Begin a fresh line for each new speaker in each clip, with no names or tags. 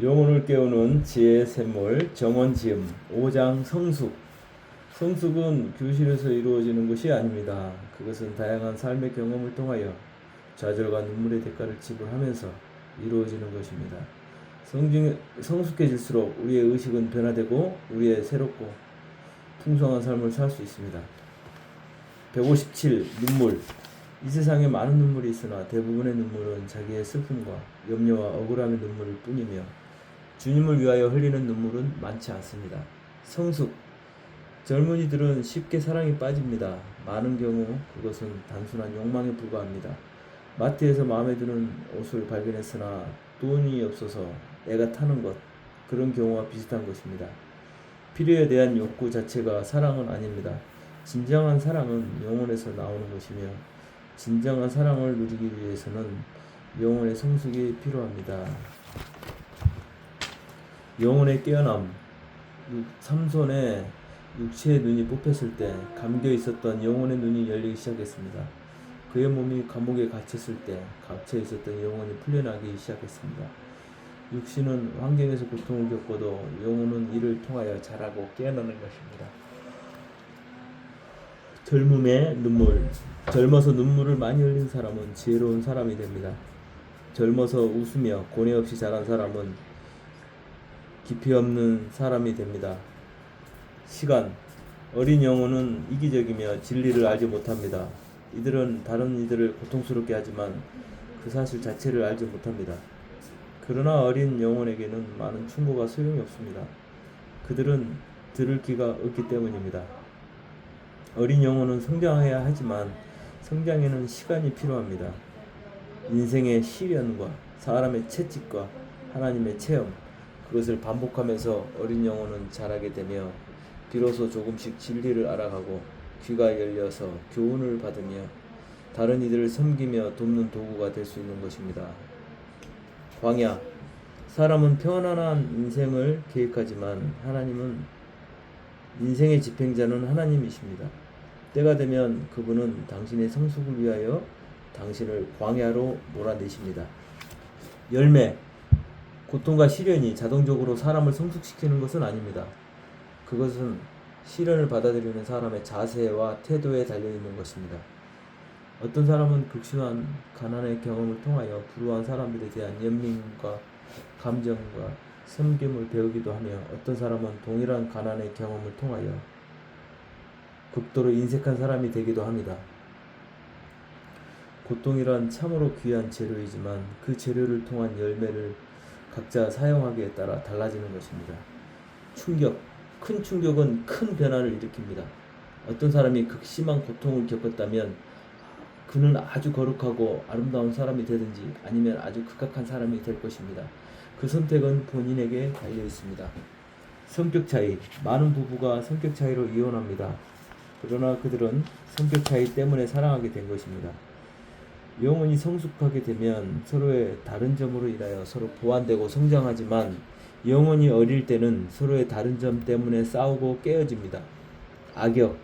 영혼을 깨우는 지혜의 샘물 정원지음 5장 성숙. 성숙은 교실에서 이루어지는 것이 아닙니다. 그것은 다양한 삶의 경험을 통하여 좌절과 눈물의 대가를 지불하면서 이루어지는 것입니다. 성숙해질수록 우리의 의식은 변화되고 우리의 새롭고 풍성한 삶을 살 수 있습니다. 157. 눈물. 이 세상에 많은 눈물이 있으나 대부분의 눈물은 자기의 슬픔과 염려와 억울함의 눈물일 뿐이며 주님을 위하여 흘리는 눈물은 많지 않습니다. 성숙. 젊은이들은 쉽게 사랑에 빠집니다. 많은 경우 그것은 단순한 욕망에 불과합니다. 마트에서 마음에 드는 옷을 발견했으나 돈이 없어서 애가 타는 것, 그런 경우와 비슷한 것입니다. 필요에 대한 욕구 자체가 사랑은 아닙니다. 진정한 사랑은 영혼에서 나오는 것이며 진정한 사랑을 누리기 위해서는 영혼의 성숙이 필요합니다. 영혼의 깨어남. 삼손의 육체의 눈이 뽑혔을 때 감겨 있었던 영혼의 눈이 열리기 시작했습니다. 그의 몸이 감옥에 갇혔을 때 갇혀 있었던 영혼이 풀려나기 시작했습니다. 육신은 환경에서 고통을 겪어도 영혼은 이를 통하여 자라고 깨어나는 것입니다. 젊음의 눈물. 젊어서 눈물을 많이 흘린 사람은 지혜로운 사람이 됩니다. 젊어서 웃으며 고뇌 없이 자란 사람은 깊이 없는 사람이 됩니다. 시간. 어린 영혼은 이기적이며 진리를 알지 못합니다. 이들은 다른 이들을 고통스럽게 하지만 그 사실 자체를 알지 못합니다. 그러나 어린 영혼에게는 많은 충고가 소용이 없습니다. 그들은 들을 귀가 없기 때문입니다. 어린 영혼은 성장해야 하지만 성장에는 시간이 필요합니다. 인생의 시련과 사람의 채찍과 하나님의 체험, 그것을 반복하면서 어린 영혼은 자라게 되며 비로소 조금씩 진리를 알아가고 귀가 열려서 교훈을 받으며 다른 이들을 섬기며 돕는 도구가 될 수 있는 것입니다. 광야. 사람은 평안한 인생을 계획하지만 하나님은 인생의 집행자는 하나님이십니다. 때가 되면 그분은 당신의 성숙을 위하여 당신을 광야로 몰아내십니다. 열매. 고통과 시련이 자동적으로 사람을 성숙시키는 것은 아닙니다. 그것은 시련을 받아들이는 사람의 자세와 태도에 달려있는 것입니다. 어떤 사람은 극심한 가난의 경험을 통하여 불우한 사람들에 대한 연민과 감정과 섬김을 배우기도 하며 어떤 사람은 동일한 가난의 경험을 통하여 극도로 인색한 사람이 되기도 합니다. 고통이란 참으로 귀한 재료이지만 그 재료를 통한 열매를 각자 사용하기에 따라 달라지는 것입니다. 충격. 큰 충격은 큰 변화를 일으킵니다. 어떤 사람이 극심한 고통을 겪었다면 그는 아주 거룩하고 아름다운 사람이 되든지 아니면 아주 극악한 사람이 될 것입니다. 그 선택은 본인에게 달려 있습니다. 성격 차이. 많은 부부가 성격 차이로 이혼합니다. 그러나 그들은 성격 차이 때문에 사랑하게 된 것입니다. 영혼이 성숙하게 되면 서로의 다른 점으로 인하여 서로 보완되고 성장하지만 영혼이 어릴 때는 서로의 다른 점 때문에 싸우고 깨어집니다. 악역.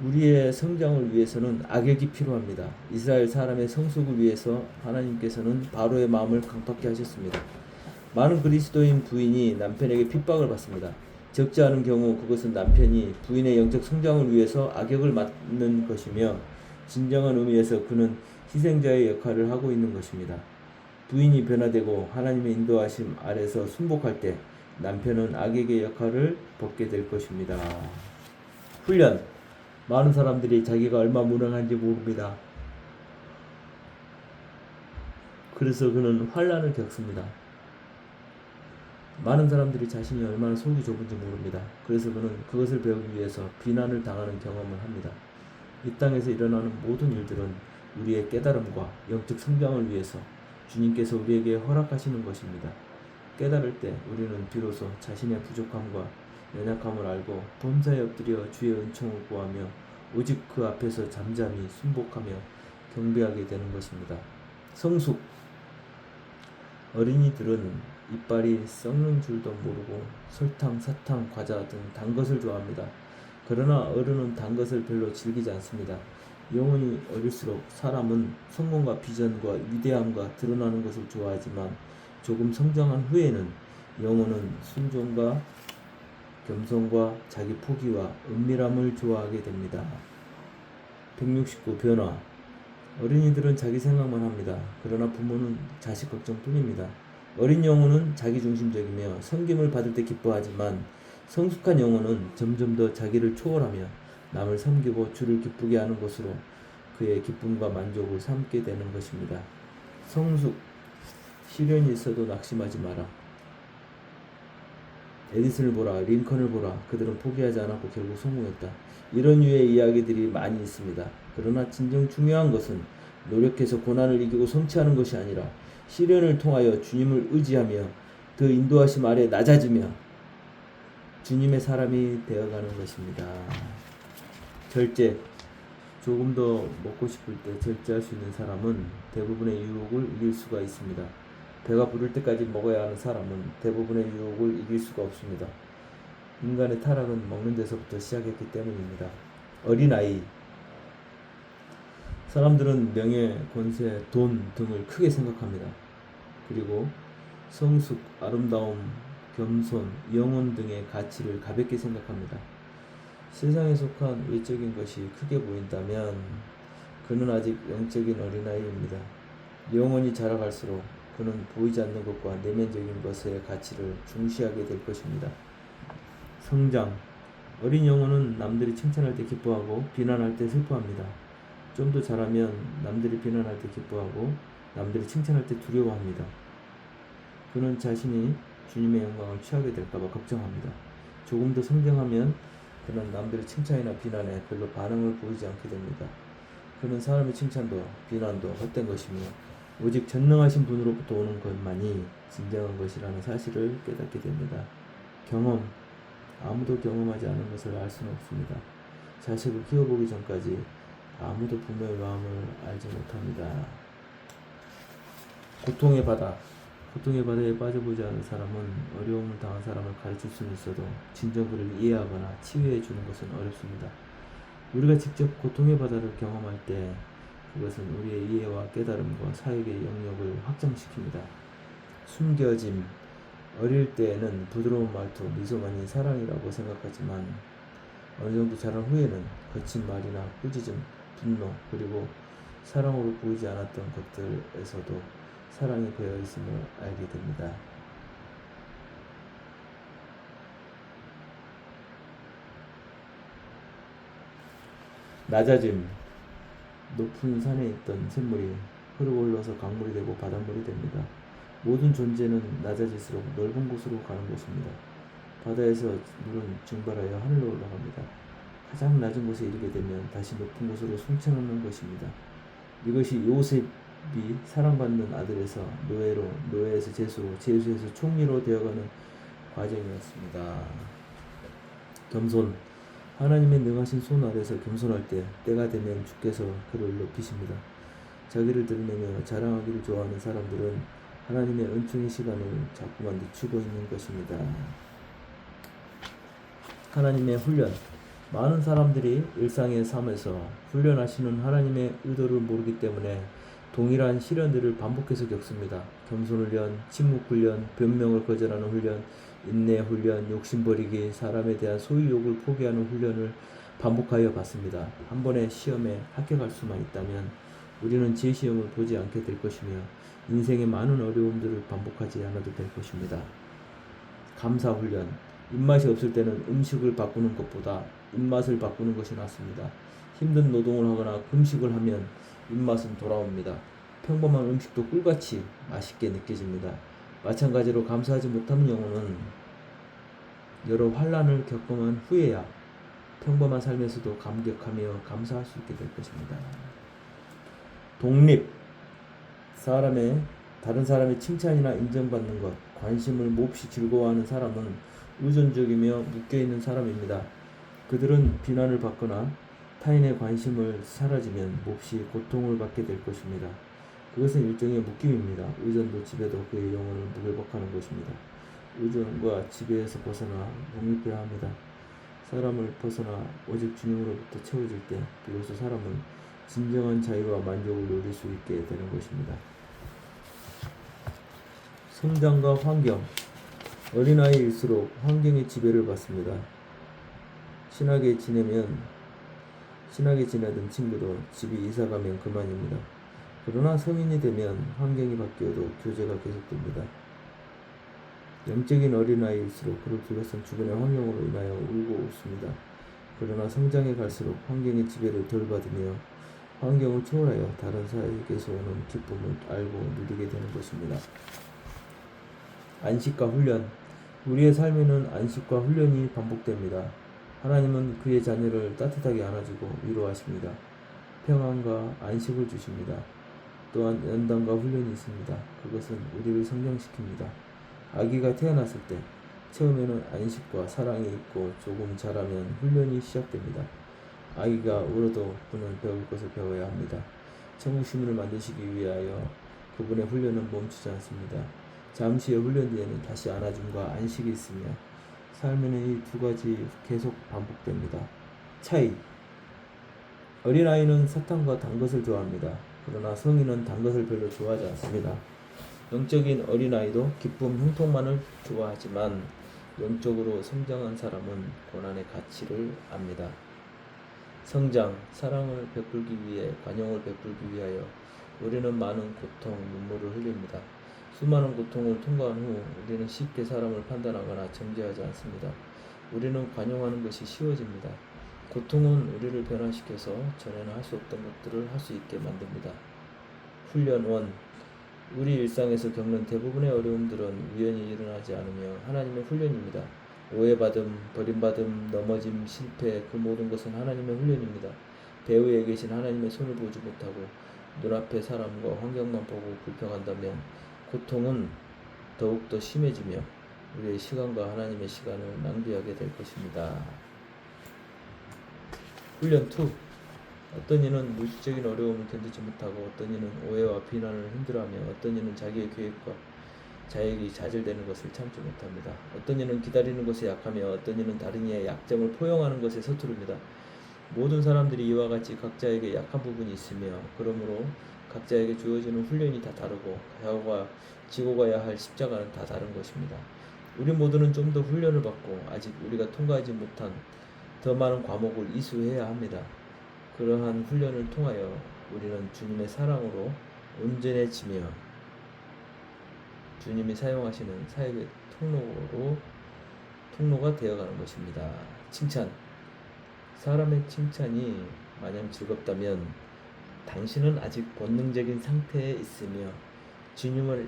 우리의 성장을 위해서는 악역이 필요합니다. 이스라엘 사람의 성숙을 위해서 하나님께서는 바로의 마음을 강팍케 하셨습니다. 많은 그리스도인 부인이 남편에게 핍박을 받습니다. 적지 않은 경우 그것은 남편이 부인의 영적 성장을 위해서 악역을 맡는 것이며 진정한 의미에서 그는 희생자의 역할을 하고 있는 것입니다. 부인이 변화되고 하나님의 인도하심 아래서 순복할 때 남편은 악역의 역할을 벗게 될 것입니다. 훈련. 많은 사람들이 자기가 얼마 무능한지 모릅니다. 그래서 그는 환난을 겪습니다. 많은 사람들이 자신이 얼마나 속이 좁은지 모릅니다. 그래서 그는 그것을 배우기 위해서 비난을 당하는 경험을 합니다. 이 땅에서 일어나는 모든 일들은 우리의 깨달음과 영적 성장을 위해서 주님께서 우리에게 허락하시는 것입니다. 깨달을 때 우리는 비로소 자신의 부족함과 연약함을 알고 범사에 엎드려 주의 은총을 구하며 오직 그 앞에서 잠잠히 순복하며 경배하게 되는 것입니다. 성숙. 어린이들은 이빨이 썩는 줄도 모르고 설탕, 사탕, 과자 등 단 것을 좋아합니다. 그러나 어른은 단 것을 별로 즐기지 않습니다. 영혼이 어릴수록 사람은 성공과 비전과 위대함과 드러나는 것을 좋아하지만 조금 성장한 후에는 영혼은 순종과 겸손과 자기 포기와 은밀함을 좋아하게 됩니다. 169. 변화. 어린이들은 자기 생각만 합니다. 그러나 부모는 자식 걱정뿐입니다. 어린 영혼은 자기중심적이며 섬김을 받을 때 기뻐하지만 성숙한 영혼은 점점 더 자기를 초월하며 남을 섬기고 주를 기쁘게 하는 것으로 그의 기쁨과 만족을 삼게 되는 것입니다. 성숙. 시련이 있어도 낙심하지 마라. 에디슨을 보라, 링컨을 보라. 그들은 포기하지 않았고 결국 성공했다. 이런 유의 이야기들이 많이 있습니다. 그러나 진정 중요한 것은 노력해서 고난을 이기고 성취하는 것이 아니라 시련을 통하여 주님을 의지하며 그 인도하심 아래 낮아지며 주님의 사람이 되어가는 것입니다. 절제. 조금 더 먹고 싶을 때 절제할 수 있는 사람은 대부분의 유혹을 이길 수가 있습니다. 배가 부를 때까지 먹어야 하는 사람은 대부분의 유혹을 이길 수가 없습니다. 인간의 타락은 먹는 데서부터 시작했기 때문입니다. 어린아이. 사람들은 명예, 권세, 돈 등을 크게 생각합니다. 그리고 성숙, 아름다움, 겸손, 영혼 등의 가치를 가볍게 생각합니다. 세상에 속한 외적인 것이 크게 보인다면 그는 아직 영적인 어린아이입니다. 영혼이 자라갈수록 그는 보이지 않는 것과 내면적인 것의 가치를 중시하게 될 것입니다. 성장. 어린 영혼은 남들이 칭찬할 때 기뻐하고 비난할 때 슬퍼합니다. 좀 더 자라면 남들이 비난할 때 기뻐하고 남들이 칭찬할 때 두려워합니다. 그는 자신이 주님의 영광을 취하게 될까봐 걱정합니다. 조금 더 성장하면 그는 남들의 칭찬이나 비난에 별로 반응을 보이지 않게 됩니다. 그는 사람의 칭찬도 비난도 헛된 것이며 오직 전능하신 분으로부터 오는 것만이 진정한 것이라는 사실을 깨닫게 됩니다. 경험. 아무도 경험하지 않은 것을 알 수는 없습니다. 자식을 키워보기 전까지 아무도 부모의 마음을 알지 못합니다. 고통의 바다. 고통의 바다에 빠져보지 않은 사람은 어려움을 당한 사람을 가르칠 수는 있어도 진정 그를 이해하거나 치유해 주는 것은 어렵습니다. 우리가 직접 고통의 바다를 경험할 때 그것은 우리의 이해와 깨달음과 사역의 영역을 확장시킵니다. 숨겨짐. 어릴 때에는 부드러운 말투, 미소만이 사랑이라고 생각하지만 어느 정도 자란 후에는 거친 말이나 꾸짖음, 분노, 그리고 사랑으로 보이지 않았던 것들에서도 사랑이 배어 있음을 알게 됩니다. 낮아짐. 높은 산에 있던 샘물이 흐르고 흘러서 강물이 되고 바닷물이 됩니다. 모든 존재는 낮아질수록 넓은 곳으로 가는 것입니다. 바다에서 물은 증발하여 하늘로 올라갑니다. 가장 낮은 곳에 이르게 되면 다시 높은 곳으로 승천하는 것입니다. 이것이 요셉이 사랑받는 아들에서 노예로, 노예에서 제수로, 제수에서 총리로 되어가는 과정이었습니다. 겸손. 하나님의 능하신 손 아래서 겸손할 때 때가 되면 주께서 그를 높이십니다. 자기를 드러내며 자랑하기를 좋아하는 사람들은 하나님의 은총의 시간을 자꾸만 늦추고 있는 것입니다. 하나님의 훈련. 많은 사람들이 일상의 삶에서 훈련하시는 하나님의 의도를 모르기 때문에 동일한 시련들을 반복해서 겪습니다. 겸손 훈련, 침묵 훈련, 변명을 거절하는 훈련, 인내 훈련, 욕심버리기, 사람에 대한 소유욕을 포기하는 훈련을 반복하여 봤습니다. 한 번의 시험에 합격할 수만 있다면 우리는 제 시험을 보지 않게 될 것이며 인생의 많은 어려움들을 반복하지 않아도 될 것입니다. 감사 훈련. 입맛이 없을 때는 음식을 바꾸는 것보다 입맛을 바꾸는 것이 낫습니다. 힘든 노동을 하거나 금식을 하면 입맛은 돌아옵니다. 평범한 음식도 꿀같이 맛있게 느껴집니다. 마찬가지로 감사하지 못하는 영혼은 여러 환난을 겪어만 후에야 평범한 삶에서도 감격하며 감사할 수 있게 될 것입니다. 독립. 다른 사람의 칭찬이나 인정받는 것, 관심을 몹시 즐거워하는 사람은 의존적이며 묶여있는 사람입니다. 그들은 비난을 받거나 타인의 관심을 사라지면 몹시 고통을 받게 될 것입니다. 그것은 일종의 묶임입니다. 의존도 지배도 그의 영혼을 무게박하는 것입니다. 의존과 지배에서 벗어나 독립해야 합니다. 사람을 벗어나 오직 주님으로부터 채워질 때 비로소 사람은 진정한 자유와 만족을 누릴 수 있게 되는 것입니다. 성장과 환경. 어린아이일수록 환경의 지배를 받습니다. 친하게 지내던 친구도 집이 이사가면 그만입니다. 그러나 성인이 되면 환경이 바뀌어도 교제가 계속됩니다. 영적인 어린아이일수록 그를 둘러싼 주변의 환경으로 인하여 울고 웃습니다. 그러나 성장해 갈수록 환경의 지배를 덜 받으며 환경을 초월하여 다른 사회에게서 오는 기쁨을 알고 누리게 되는 것입니다. 안식과 훈련. 우리의 삶에는 안식과 훈련이 반복됩니다. 하나님은 그의 자녀를 따뜻하게 안아주고 위로하십니다. 평안과 안식을 주십니다. 또한 연단과 훈련이 있습니다. 그것은 우리를 성장시킵니다. 아기가 태어났을 때 처음에는 안식과 사랑이 있고 조금 자라면 훈련이 시작됩니다. 아기가 울어도 그는 배울 것을 배워야 합니다. 천국 시민을 만드시기 위하여 그분의 훈련은 멈추지 않습니다. 잠시의 훈련 뒤에는 다시 안아줌과 안식이 있으며 삶에는 이 두 가지 계속 반복됩니다. 차이. 어린아이는 사탕과 단 것을 좋아합니다. 그러나 성인은 단 것을 별로 좋아하지 않습니다. 영적인 어린아이도 기쁨, 형통만을 좋아하지만 영적으로 성장한 사람은 고난의 가치를 압니다. 성장, 사랑을 베풀기 위해, 관용을 베풀기 위하여 우리는 많은 고통, 눈물을 흘립니다. 수많은 고통을 통과한 후 우리는 쉽게 사람을 판단하거나 정죄하지 않습니다. 우리는 관용하는 것이 쉬워집니다. 고통은 우리를 변화시켜서 전에는 할 수 없던 것들을 할 수 있게 만듭니다. 훈련 1. 우리 일상에서 겪는 대부분의 어려움들은 우연히 일어나지 않으며 하나님의 훈련입니다. 오해받음, 버림받음, 넘어짐, 실패, 그 모든 것은 하나님의 훈련입니다. 배후에 계신 하나님의 손을 보지 못하고 눈앞의 사람과 환경만 보고 불평한다면 고통은 더욱더 심해지며 우리의 시간과 하나님의 시간을 낭비하게 될 것입니다. 훈련 2. 어떤 이는 물질적인 어려움을 견디지 못하고 어떤 이는 오해와 비난을 힘들어하며 어떤 이는 자기의 계획과 자익이 좌절되는 것을 참지 못합니다. 어떤 이는 기다리는 것에 약하며 어떤 이는 다른 이의 약점을 포용하는 것에 서투릅니다. 모든 사람들이 이와 같이 각자에게 약한 부분이 있으며 그러므로 각자에게 주어지는 훈련이 다 다르고 지고 가야 할 십자가는 다 다른 것입니다. 우리 모두는 좀 더 훈련을 받고 아직 우리가 통과하지 못한 더 많은 과목을 이수해야 합니다. 그러한 훈련을 통하여 우리는 주님의 사랑으로 온전해지며 주님이 사용하시는 사역의 통로가 되어가는 것입니다. 칭찬. 사람의 칭찬이 마냥 즐겁다면 당신은 아직 본능적인 상태에 있으며 주님을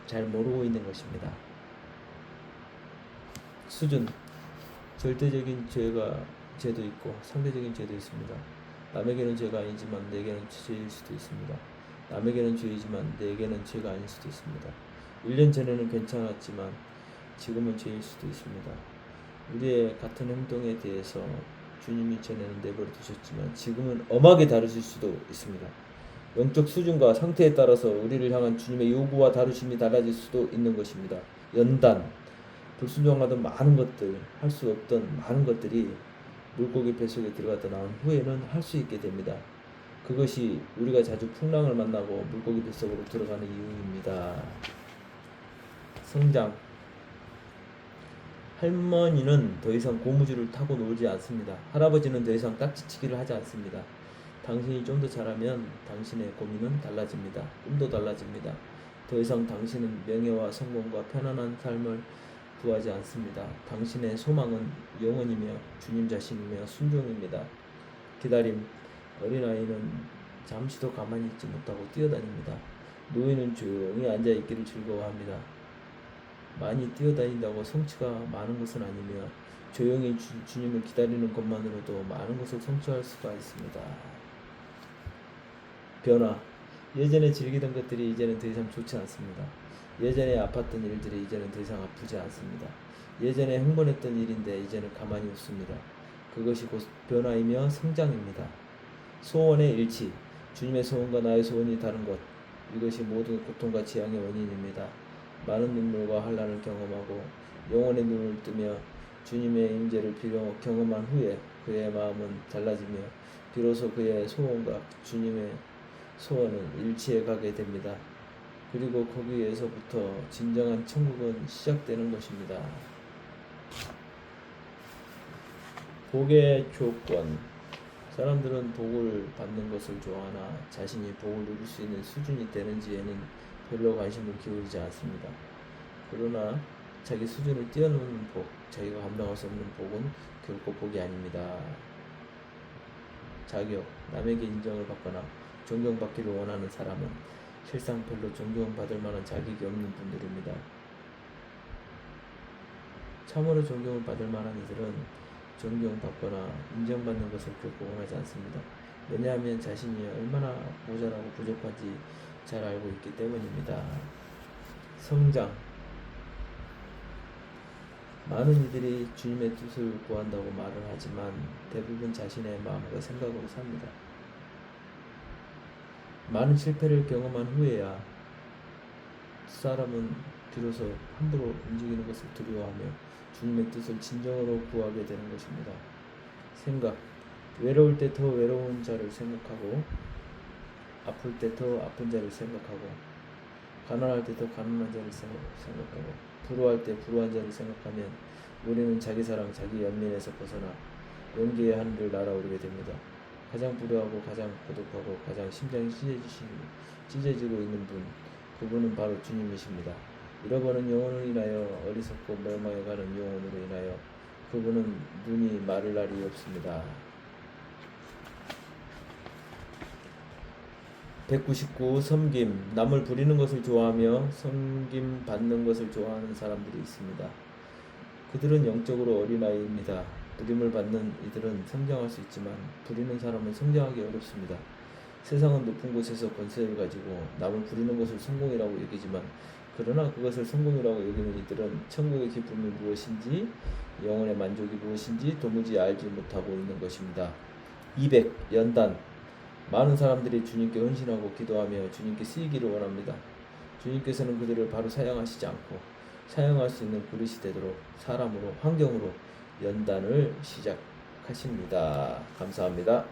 잘 모르고 있는 것입니다. 수준. 절대적인 죄도 있고 상대적인 죄도 있습니다. 남에게는 죄가 아니지만 내게는 죄일 수도 있습니다. 남에게는 죄이지만 내게는 죄가 아닐 수도 있습니다. 1년 전에는 괜찮았지만 지금은 죄일 수도 있습니다. 우리의 같은 행동에 대해서 주님이 전에는 내버려 두셨지만 지금은 엄하게 다루실 수도 있습니다. 영적 수준과 상태에 따라서 우리를 향한 주님의 요구와 다루심이 달라질 수도 있는 것입니다. 연단. 불순종하던 많은 것들, 할 수 없던 많은 것들이 물고기 뱃속에 들어갔다 나온 후에는 할 수 있게 됩니다. 그것이 우리가 자주 풍랑을 만나고 물고기 뱃속으로 들어가는 이유입니다. 성장. 할머니는 더 이상 고무줄을 타고 놀지 않습니다. 할아버지는 더 이상 딱지치기를 하지 않습니다. 당신이 좀 더 잘하면 당신의 고민은 달라집니다. 꿈도 달라집니다. 더 이상 당신은 명예와 성공과 편안한 삶을 구하지 않습니다. 당신의 소망은 영원이며 주님 자신이며 순종입니다. 기다림. 어린아이는 잠시도 가만히 있지 못하고 뛰어다닙니다. 노인은 조용히 앉아있기를 즐거워합니다. 많이 뛰어다닌다고 성취가 많은 것은 아니며 조용히 주님을 기다리는 것만으로도 많은 것을 성취할 수가 있습니다. 변화. 예전에 즐기던 것들이 이제는 더 이상 좋지 않습니다. 예전에 아팠던 일들이 이제는 더 이상 아프지 않습니다. 예전에 흥분했던 일인데 이제는 가만히 웃습니다. 그것이 곧 변화이며 성장입니다. 소원의 일치. 주님의 소원과 나의 소원이 다른 것. 이것이 모든 고통과 재앙의 원인입니다. 많은 눈물과 환난을 경험하고 영혼의 눈을 뜨며 주님의 임재를 경험한 후에 그의 마음은 달라지며 비로소 그의 소원과 주님의 소원은 일치해 가게 됩니다. 그리고 거기에서부터 진정한 천국은 시작되는 것입니다. 복의 조건. 사람들은 복을 받는 것을 좋아하나 자신이 복을 누릴 수 있는 수준이 되는지에는 별로 관심을 기울이지 않습니다. 그러나 자기 수준을 뛰어넘는 복, 자기가 감당할 수 없는 복은 결코 복이 아닙니다. 자격, 남에게 인정을 받거나 존경받기를 원하는 사람은 실상 별로 존경받을 만한 자격이 없는 분들입니다. 참으로 존경을 받을 만한 이들은 존경받거나 인정받는 것을 결코 원하지 않습니다. 왜냐하면 자신이 얼마나 모자라고 부족한지 잘 알고 있기 때문입니다. 성장. 많은 이들이 주님의 뜻을 구한다고 말을 하지만 대부분 자신의 마음과 생각으로 삽니다. 많은 실패를 경험한 후에야 사람은 비로소 함부로 움직이는 것을 두려워하며 주님의 뜻을 진정으로 구하게 되는 것입니다. 생각. 외로울 때 더 외로운 자를 생각하고 아플 때 더 아픈 자를 생각하고 가난할 때 더 가난한 자를 생각하고 불우할 때 불우한 자를 생각하면 우리는 자기 사랑, 자기 연민에서 벗어나 용기의 하늘을 날아오르게 됩니다. 가장 불우하고 가장 고독하고 가장 심장이 찢어지고 있는 분, 그분은 바로 주님이십니다. 잃어버린 영혼을 인하여 어리석고 멸망해가는 영혼으로 인하여 그분은 눈이 마를 날이 없습니다. 199. 섬김. 남을 부리는 것을 좋아하며 섬김 받는 것을 좋아하는 사람들이 있습니다. 그들은 영적으로 어린아이입니다. 부림을 받는 이들은 성장할 수 있지만 부리는 사람은 성장하기 어렵습니다. 세상은 높은 곳에서 권세를 가지고 남을 부리는 것을 성공이라고 여기지만 그러나 그것을 성공이라고 여기는 이들은 천국의 기쁨이 무엇인지 영혼의 만족이 무엇인지 도무지 알지 못하고 있는 것입니다. 200. 연단. 많은 사람들이 주님께 헌신하고 기도하며 주님께 쓰이기를 원합니다. 주님께서는 그들을 바로 사용하시지 않고 사용할 수 있는 그릇이 되도록 사람으로 환경으로 연단을 시작하십니다. 감사합니다.